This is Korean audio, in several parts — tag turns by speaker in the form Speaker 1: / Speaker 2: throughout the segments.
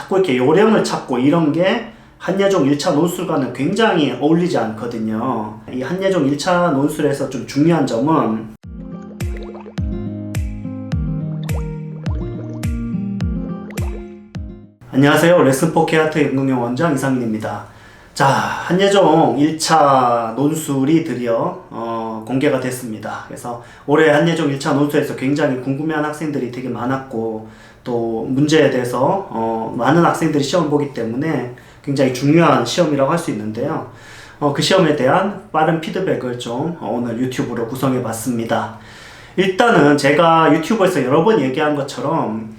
Speaker 1: 자꾸 이렇게 요령을 찾고 이런 게 한예종 1차 논술과는 굉장히 어울리지 않거든요. 이 한예종 1차 논술에서 좀 중요한 점은 안녕하세요. 레슨포케아트 연극영 원장 이상민입니다. 자, 한예종 1차 논술이 드디어 공개가 됐습니다. 그래서 올해 한예종 1차 논술에서 굉장히 궁금해하는 학생들이 되게 많았고 또 문제에 대해서 많은 학생들이 시험을 보기 때문에 굉장히 중요한 시험이라고 할 수 있는데요. 그 시험에 대한 빠른 피드백을 좀 오늘 유튜브로 구성해 봤습니다. 일단은 제가 유튜브에서 여러 번 얘기한 것처럼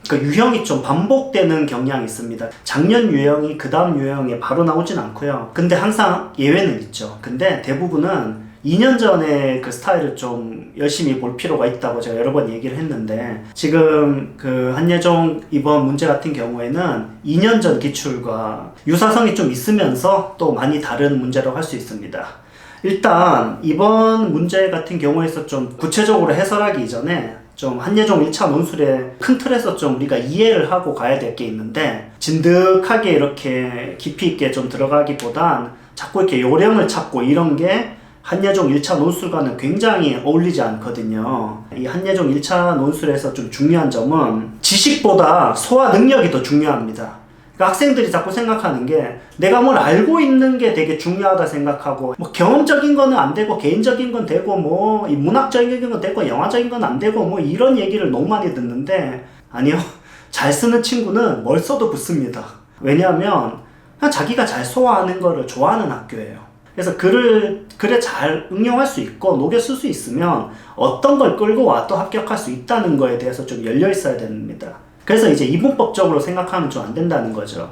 Speaker 1: 그 유형이 좀 반복되는 경향이 있습니다. 작년 유형이 그 다음 유형에 바로 나오진 않고요. 근데 항상 예외는 있죠. 근데 대부분은 2년 전에 그 스타일을 좀 열심히 볼 필요가 있다고 제가 여러 번 얘기를 했는데, 지금 그 한예종 이번 문제 같은 경우에는 2년 전 기출과 유사성이 좀 있으면서 또 많이 다른 문제라고 할 수 있습니다. 일단 이번 문제 같은 경우에서 좀 구체적으로 해설하기 이전에 좀 한예종 1차 논술의 큰 틀에서 좀 우리가 이해를 하고 가야 될 게 있는데, 진득하게 이렇게 깊이 있게 좀 들어가기보단 자꾸 이렇게 요령을 찾고 이런 게 한예종 1차 논술과는 굉장히 어울리지 않거든요. 이 한예종 1차 논술에서 좀 중요한 점은 지식보다 소화 능력이 더 중요합니다. 그러니까 학생들이 자꾸 생각하는 게 내가 뭘 알고 있는 게 되게 중요하다 생각하고, 뭐 경험적인 거는 안 되고 개인적인 건 되고 뭐 이 문학적인 건 되고 영화적인 건 안 되고 뭐 이런 얘기를 너무 많이 듣는데, 아니요. 잘 쓰는 친구는 뭘 써도 붙습니다. 왜냐하면 그냥 자기가 잘 소화하는 거를 좋아하는 학교예요. 그래서 글에 잘 응용할 수 있고 녹여 쓸 수 있으면 어떤 걸 끌고 와도 합격할 수 있다는 거에 대해서 좀 열려 있어야 됩니다. 그래서 이제 이분법적으로 생각하면 좀 안 된다는 거죠.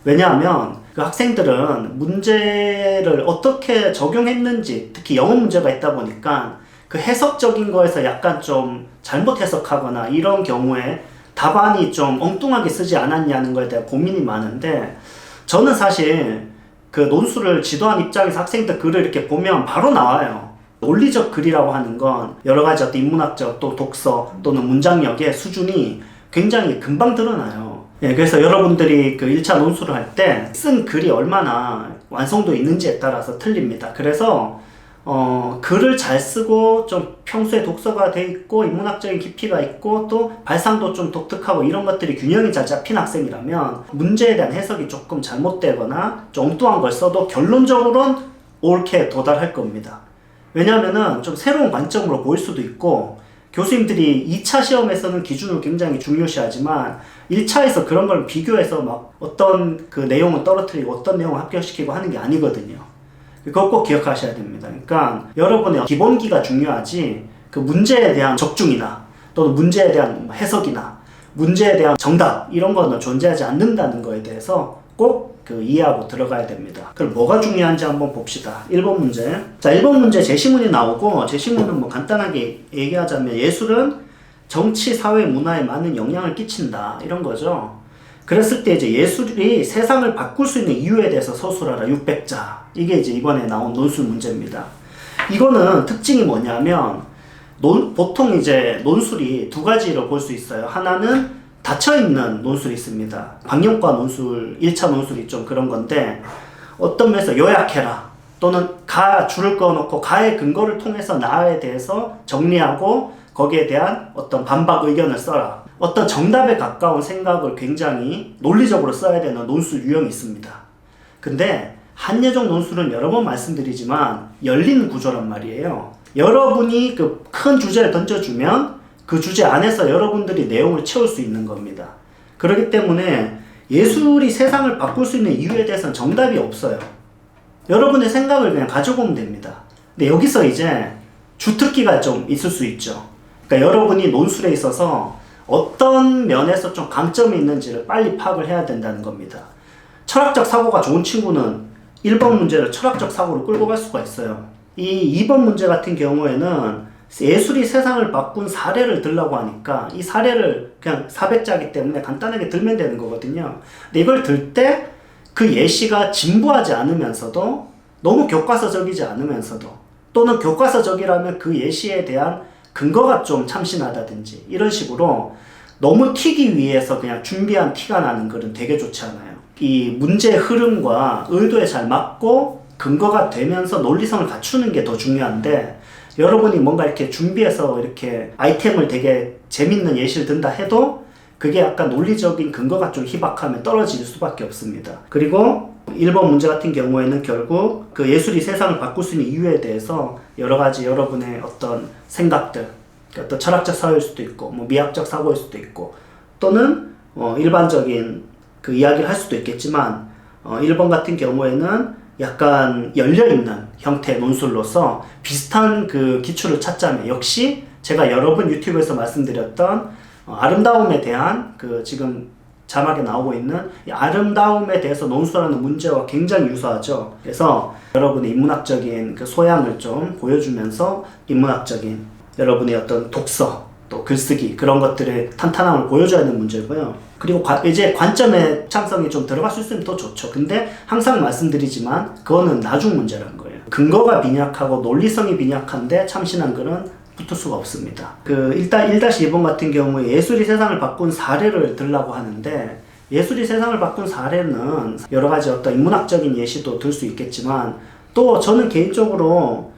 Speaker 1: 왜냐하면 그 학생들은 문제를 어떻게 적용했는지, 특히 영어 문제가 있다 보니까 그 해석적인 거에서 약간 좀 잘못 해석하거나 이런 경우에 답안이 좀 엉뚱하게 쓰지 않았냐는 거에 대한 고민이 많은데, 저는 사실 그 논술을 지도한 입장에서 학생들 글을 이렇게 보면 바로 나와요. 논리적 글이라고 하는 건 여러 가지 어떤 인문학적 또 독서 또는 문장력의 수준이 굉장히 금방 드러나요. 예, 그래서 여러분들이 그 1차 논술을 할 때 쓴 글이 얼마나 완성도 있는지에 따라서 틀립니다. 그래서 글을 잘 쓰고 좀 평소에 독서가 돼 있고 인문학적인 깊이가 있고 또 발상도 좀 독특하고 이런 것들이 균형이 잘 잡힌 학생이라면 문제에 대한 해석이 조금 잘못되거나 좀 엉뚱한 걸 써도 결론적으로는 옳게 도달할 겁니다. 왜냐하면은 좀 새로운 관점으로 보일 수도 있고, 교수님들이 2차 시험에서는 기준을 굉장히 중요시하지만 1차에서 그런 걸 비교해서 막 어떤 그 내용을 떨어뜨리고 어떤 내용을 합격시키고 하는 게 아니거든요. 그거 꼭 기억하셔야 됩니다. 그러니까 여러분의 기본기가 중요하지 그 문제에 대한 적중이나 또는 문제에 대한 해석이나 문제에 대한 정답 이런 거는 존재하지 않는다는 거에 대해서 꼭 그 이해하고 들어가야 됩니다. 그럼 뭐가 중요한지 한번 봅시다. 1번 문제. 자, 1번 문제 제시문이 나오고, 제시문은 뭐 간단하게 얘기하자면 예술은 정치, 사회, 문화에 많은 영향을 끼친다 이런 거죠. 그랬을 때 이제 예술이 세상을 바꿀 수 있는 이유에 대해서 서술하라 600자. 이게 이제 이번에 나온 논술 문제입니다. 이거는 특징이 뭐냐면 보통 이제 논술이 두 가지로 볼 수 있어요. 하나는 닫혀있는 논술이 있습니다. 방영과 논술, 1차 논술이 좀 그런 건데, 어떤 면에서 요약해라 또는 줄을 그어놓고 가의 근거를 통해서 나에 대해서 정리하고 거기에 대한 어떤 반박 의견을 써라, 어떤 정답에 가까운 생각을 굉장히 논리적으로 써야 되는 논술 유형이 있습니다. 근데 한예종 논술은 여러 번 말씀드리지만 열린 구조란 말이에요. 여러분이 그 큰 주제를 던져주면 그 주제 안에서 여러분들이 내용을 채울 수 있는 겁니다. 그렇기 때문에 예술이 세상을 바꿀 수 있는 이유에 대해서는 정답이 없어요. 여러분의 생각을 그냥 가져오면 됩니다. 근데 여기서 이제 주특기가 좀 있을 수 있죠. 그러니까 여러분이 논술에 있어서 어떤 면에서 좀 강점이 있는지를 빨리 파악을 해야 된다는 겁니다. 철학적 사고가 좋은 친구는 1번 문제를 철학적 사고로 끌고 갈 수가 있어요. 이 2번 문제 같은 경우에는 예술이 세상을 바꾼 사례를 들라고 하니까 이 사례를 그냥 400자기 때문에 간단하게 들면 되는 거거든요. 근데 이걸 들 때 그 예시가 진부하지 않으면서도 너무 교과서적이지 않으면서도, 또는 교과서적이라면 그 예시에 대한 근거가 좀 참신하다든지 이런 식으로 너무 튀기 위해서 그냥 준비한 티가 나는 글은 되게 좋지 않아요. 이 문제의 흐름과 의도에 잘 맞고 근거가 되면서 논리성을 갖추는 게 더 중요한데, 여러분이 뭔가 이렇게 준비해서 이렇게 아이템을 되게 재밌는 예시를 든다 해도 그게 약간 논리적인 근거가 좀 희박하면 떨어질 수밖에 없습니다. 그리고 1번 문제 같은 경우에는 결국 그 예술이 세상을 바꿀 수 있는 이유에 대해서 여러 가지 여러분의 어떤 생각들, 어떤 철학적 사고일 수도 있고 뭐 미학적 사고일 수도 있고 또는 일반적인 그 이야기를 할 수도 있겠지만 1번 같은 경우에는 약간 열려있는 형태의 논술로서 비슷한 그 기초를 찾자면 역시 제가 여러 번 유튜브에서 말씀드렸던 아름다움에 대한 그 지금 자막에 나오고 있는 이 아름다움에 대해서 논술하는 문제와 굉장히 유사하죠. 그래서 여러분의 인문학적인 그 소양을 좀 보여주면서 인문학적인 여러분의 어떤 독서 또 글쓰기 그런 것들의 탄탄함을 보여줘야 하는 문제고요. 그리고 이제 관점의 창성이 좀 들어갈 수 있으면 더 좋죠. 근데 항상 말씀드리지만 그거는 나중 문제라는 거예요. 근거가 빈약하고 논리성이 빈약한데 참신한 글은 붙을 수가 없습니다. 일단 1-2번 같은 경우에 예술이 세상을 바꾼 사례를 들라고 하는데, 예술이 세상을 바꾼 사례는 여러 가지 어떤 인문학적인 예시도 들 수 있겠지만 또 저는 개인적으로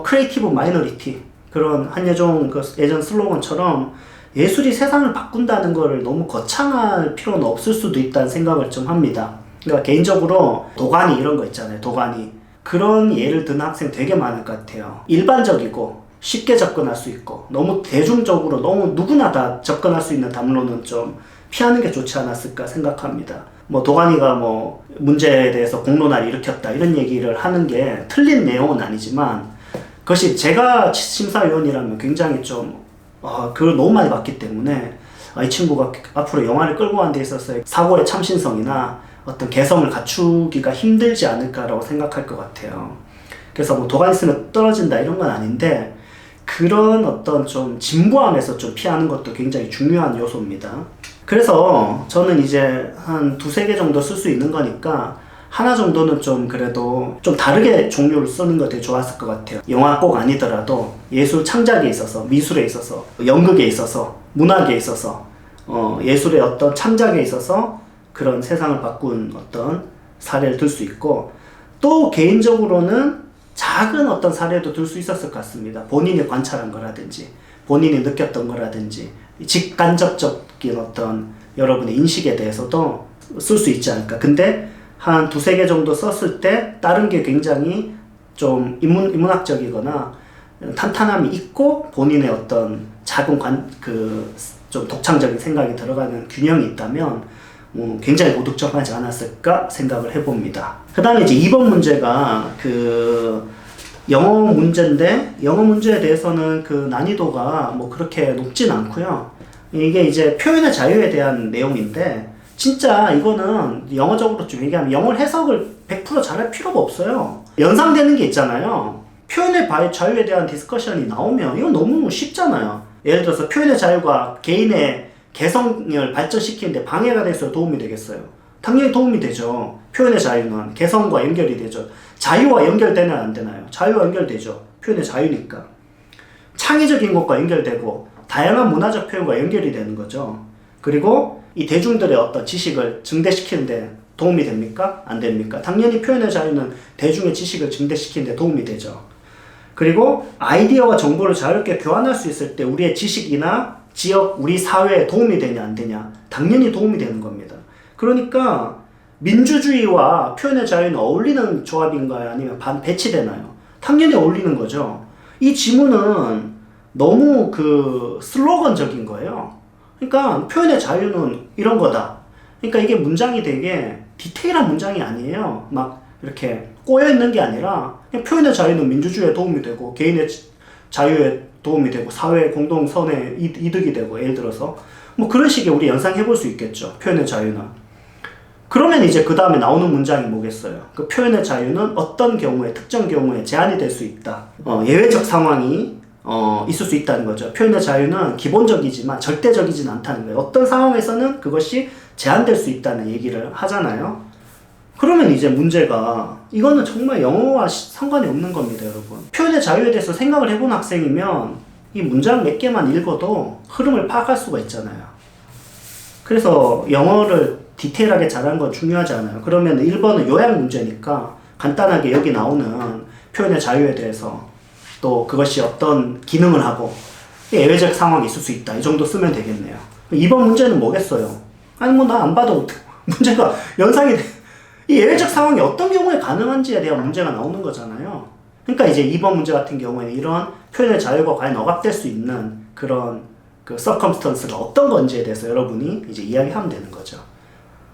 Speaker 1: 크리에이티브 마이너리티 그런 한예종 그 예전 슬로건처럼 예술이 세상을 바꾼다는 거를 너무 거창할 필요는 없을 수도 있다는 생각을 좀 합니다. 그러니까 개인적으로 도가니 이런 거 있잖아요. 도가니 그런 예를 드는 학생 되게 많을 것 같아요. 일반적이고 쉽게 접근할 수 있고 너무 대중적으로 너무 누구나 다 접근할 수 있는 담론은 좀 피하는 게 좋지 않았을까 생각합니다. 뭐 도가니가 뭐 문제에 대해서 공론화를 일으켰다 이런 얘기를 하는 게 틀린 내용은 아니지만 그것이 제가 심사위원이라면 굉장히 좀 그걸 너무 많이 봤기 때문에 이 친구가 앞으로 영화를 끌고 가는 데 있어서 사고의 참신성이나 어떤 개성을 갖추기가 힘들지 않을까라고 생각할 것 같아요. 그래서 뭐 도가니 쓰면 떨어진다 이런 건 아닌데 그런 어떤 좀 진부함에서 좀 피하는 것도 굉장히 중요한 요소입니다. 그래서 저는 이제 한 2-3개 정도 쓸 수 있는 거니까 하나 정도는 좀 그래도 좀 다르게 종류를 쓰는 거 되게 좋았을 것 같아요. 영화 꼭 아니더라도 예술 창작에 있어서, 미술에 있어서, 연극에 있어서, 문학에 있어서, 예술의 어떤 창작에 있어서 그런 세상을 바꾼 어떤 사례를 들 수 있고, 또 개인적으로는 작은 어떤 사례도 들 수 있었을 것 같습니다. 본인이 관찰한 거라든지, 본인이 느꼈던 거라든지, 직간접적인 어떤 여러분의 인식에 대해서도 쓸 수 있지 않을까. 근데 한 2-3개 정도 썼을 때 다른 게 굉장히 좀 인문학적이거나 탄탄함이 있고 본인의 어떤 작은 좀 독창적인 생각이 들어가는 균형이 있다면 굉장히 고득점하지 않았을까 생각을 해봅니다. 그 다음에 이제 2번 문제가 영어 문제인데 영어 문제에 대해서는 그 난이도가 뭐 그렇게 높진 않고요. 이게 이제 표현의 자유에 대한 내용인데 진짜 이거는 영어적으로 좀 얘기하면 영어 해석을 100% 잘할 필요가 없어요. 연상되는 게 있잖아요. 표현의 자유에 대한 디스커션이 나오면 이건 너무 쉽잖아요. 예를 들어서 표현의 자유가 개인의 개성을 발전시키는데 방해가 돼서 도움이 되겠어요? 당연히 도움이 되죠. 표현의 자유는 개성과 연결이 되죠. 자유와 연결되나요? 안 되나요? 자유와 연결되죠. 표현의 자유니까. 창의적인 것과 연결되고 다양한 문화적 표현과 연결이 되는 거죠. 그리고 이 대중들의 어떤 지식을 증대시키는데 도움이 됩니까? 안 됩니까? 당연히 표현의 자유는 대중의 지식을 증대시키는데 도움이 되죠. 그리고 아이디어와 정보를 자유롭게 교환할 수 있을 때 우리의 지식이나 지역, 우리 사회에 도움이 되냐 안 되냐? 당연히 도움이 되는 겁니다. 그러니까 민주주의와 표현의 자유는 어울리는 조합인가요? 아니면 배치되나요? 당연히 어울리는 거죠. 이 지문은 너무 슬로건적인 거예요. 그러니까 표현의 자유는 이런 거다. 그러니까 이게 문장이 되게 디테일한 문장이 아니에요. 막 이렇게 꼬여있는 게 아니라 그냥 표현의 자유는 민주주의에 도움이 되고 개인의 자유에 도움이 되고 사회 공동선에 이득이 되고 예를 들어서 뭐 그런 식의 우리 연상해 볼 수 있겠죠. 표현의 자유는. 그러면 이제 그 다음에 나오는 문장이 뭐겠어요? 그 표현의 자유는 어떤 경우에 특정 경우에 제한이 될 수 있다. 예외적 상황이 있을 수 있다는 거죠. 표현의 자유는 기본적이지만 절대적이진 않다는 거예요. 어떤 상황에서는 그것이 제한될 수 있다는 얘기를 하잖아요. 그러면 이제 문제가 이거는 정말 영어와 상관이 없는 겁니다, 여러분. 표현의 자유에 대해서 생각을 해본 학생이면 이 문장 몇 개만 읽어도 흐름을 파악할 수가 있잖아요. 그래서 영어를 디테일하게 잘하는 건 중요하지 않아요. 그러면 1번은 요약 문제니까 간단하게 여기 나오는 표현의 자유에 대해서 또 그것이 어떤 기능을 하고 예외적 상황이 있을 수 있다. 이 정도 쓰면 되겠네요. 2번 문제는 뭐겠어요? 아니 뭐 나 안 봐도 문제가 연상이 돼. 이 예외적 상황이 어떤 경우에 가능한지에 대한 문제가 나오는 거잖아요. 그러니까 이제 2번 문제 같은 경우에는 이런 표현의 자유가 과연 억압될 수 있는 그런 그 circumstance가 어떤 건지에 대해서 여러분이 이제 이야기하면 되는 거죠.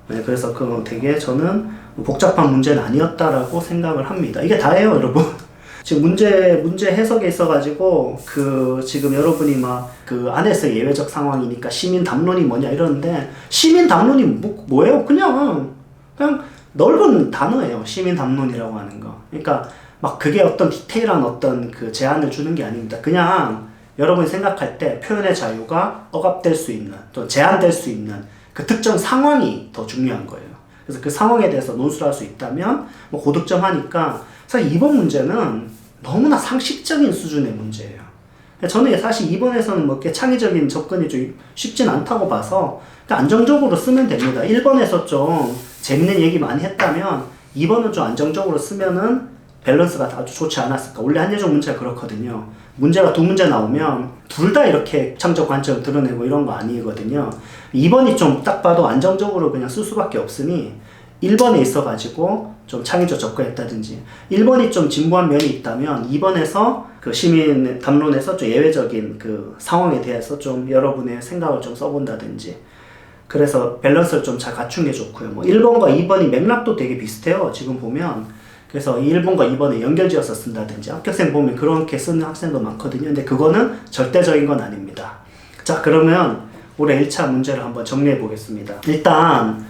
Speaker 1: 네, 그래서 그 되게 저는 복잡한 문제는 아니었다라고 생각을 합니다. 이게 다예요, 여러분. 지금 문제 해석에 있어가지고 지금 여러분이 막 그 안에서 예외적 상황이니까 시민 담론이 뭐냐 이러는데 시민 담론이 뭐예요? 그냥 넓은 단어예요. 시민 담론이라고 하는 거. 그러니까 막 그게 어떤 디테일한 어떤 그 제한을 주는 게 아닙니다. 그냥 여러분이 생각할 때 표현의 자유가 억압될 수 있는 또 제한될 수 있는 그 특정 상황이 더 중요한 거예요. 그래서 그 상황에 대해서 논술을 할 수 있다면 뭐 고득점 하니까 사실 이번 문제는 너무나 상식적인 수준의 문제예요. 저는 사실 2번에서는 뭐 이렇게 창의적인 접근이 좀 쉽진 않다고 봐서 안정적으로 쓰면 됩니다. 1번에서 좀 재밌는 얘기 많이 했다면 2번은 좀 안정적으로 쓰면은 밸런스가 아주 좋지 않았을까. 원래 한예종 문제가 그렇거든요. 문제가 두 문제 나오면 둘 다 이렇게 창적 관점을 드러내고 이런 거 아니거든요. 2번이 좀 딱 봐도 안정적으로 그냥 쓸 수밖에 없으니 1번에 있어가지고 좀 창의적 접근했다든지 1번이 좀 진부한 면이 있다면 2번에서 그 시민 담론에서 좀 예외적인 그 상황에 대해서 좀 여러분의 생각을 좀 써본다든지 그래서 밸런스를 좀 잘 갖춘 게 좋고요. 뭐 1번과 2번이 맥락도 되게 비슷해요. 지금 보면 그래서 1번과 2번에 연결지어서 쓴다든지 합격생 보면 그렇게 쓰는 학생도 많거든요. 근데 그거는 절대적인 건 아닙니다. 자, 그러면 올해 1차 문제를 한번 정리해 보겠습니다. 일단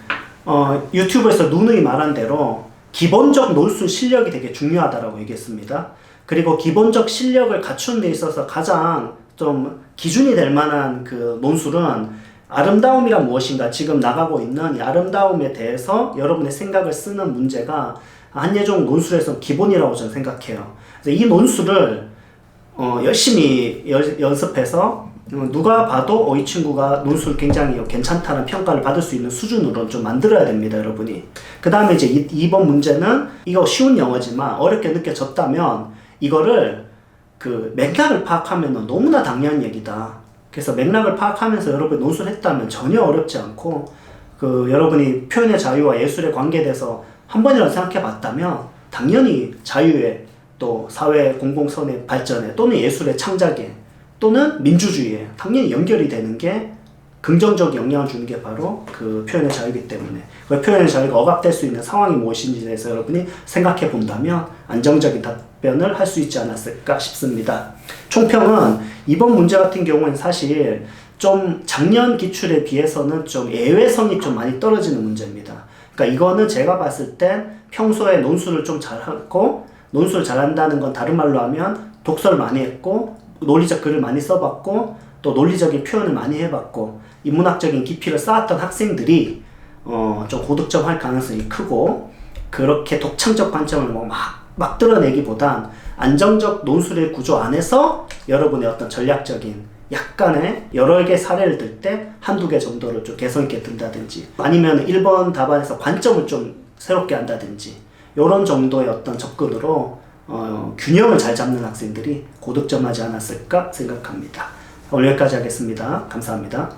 Speaker 1: 유튜브에서 누누이 말한 대로 기본적 논술 실력이 되게 중요하다라고 얘기했습니다. 그리고 기본적 실력을 갖추는 데 있어서 가장 좀 기준이 될 만한 그 논술은 아름다움이란 무엇인가, 지금 나가고 있는 이 아름다움에 대해서 여러분의 생각을 쓰는 문제가 한예종 논술에서 기본이라고 저는 생각해요. 그래서 이 논술을 열심히 연습해서 누가 봐도 이 친구가 논술 굉장히 괜찮다는 평가를 받을 수 있는 수준으로 좀 만들어야 됩니다, 여러분이. 그 다음에 이제 2번 문제는 이거 쉬운 영어지만 어렵게 느껴졌다면 이거를 그 맥락을 파악하면 너무나 당연한 얘기다. 그래서 맥락을 파악하면서 여러분이 논술했다면 전혀 어렵지 않고 그 여러분이 표현의 자유와 예술의 관계에 대해서 한 번이라도 생각해 봤다면 당연히 자유에 또 사회 공공선의 발전에 또는 예술의 창작에 또는 민주주의에 당연히 연결이 되는 게 긍정적 영향을 주는 게 바로 그 표현의 자유이기 때문에 그 표현의 자유가 억압될 수 있는 상황이 무엇인지에 대해서 여러분이 생각해 본다면 안정적인 답변을 할 수 있지 않았을까 싶습니다. 총평은 이번 문제 같은 경우는 사실 좀 작년 기출에 비해서는 좀 예외성이 좀 많이 떨어지는 문제입니다. 그러니까 이거는 제가 봤을 때 평소에 논술을 좀 잘하고 논술을 잘한다는 건 다른 말로 하면 독서를 많이 했고 논리적 글을 많이 써봤고 또 논리적인 표현을 많이 해봤고 인문학적인 깊이를 쌓았던 학생들이 좀 고득점 할 가능성이 크고 그렇게 독창적 관점을 막 드러내기보단 안정적 논술의 구조 안에서 여러분의 어떤 전략적인 약간의 여러 개 사례를 들 때 한두 개 정도를 좀 개성 있게 든다든지 아니면 1번 답안에서 관점을 좀 새롭게 한다든지 이런 정도의 어떤 접근으로 균형을 잘 잡는 학생들이 고득점하지 않았을까 생각합니다. 오늘 여기까지 하겠습니다. 감사합니다.